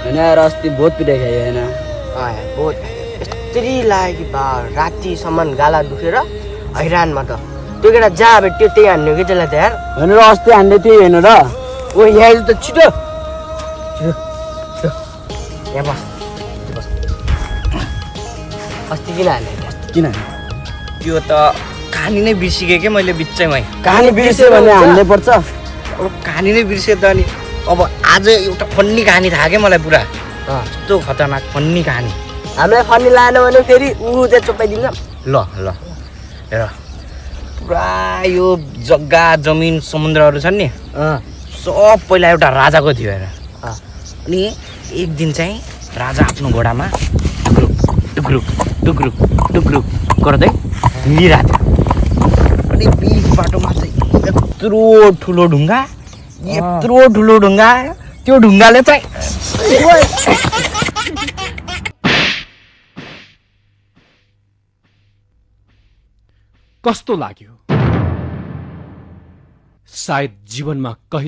होइन यार अस्ति बहुत पिटाइ खायो होइन बहुत यस्तरी लाग्यो कि बा रातिसम्म गाला दुखेर हैरानमा त त्यो केटा जहाँ भेट्यो त्यही हान्ने कि त्यसलाई त यार होइन र अस्ति हान्ने त्यही होइन र ओ यहाँ आइज त छिटो यहाँ बस अस्ति किन हाने किन त्यो त कहानी नै बिर्सिकेँ के मैले बिचैमै कहानी बिर्स्यो भने हान्नै पर्छ अब कहानी नै बिर्सेँ त अनि अब आज एउटा फन्नी कहानी थाहा क्या मलाई पुरा यस्तो खतरनाक फन्नी कहानी हामीलाई फन्नी लाएन भने फेरि ऊ चाहिँ चोपाइदिन्छ ल ल हेर पुरा यो जग्गा जमिन समुद्रहरू छन् नि सब पहिला एउटा राजाको थियो हेर अनि एक दिन चाहिँ राजा आफ्नो घोडामा टुक्रुक टुक्रुक टुक्रुक टुक्रुक गर्दै हिँडिरहेको थियो अनि बिच बाटोमा चाहिँ यत्रो ठुलो ढुङ्गा त्यो ढुङ्गाले चाहिँ कस्तो लाग्यो सायद जीवनमा कहिले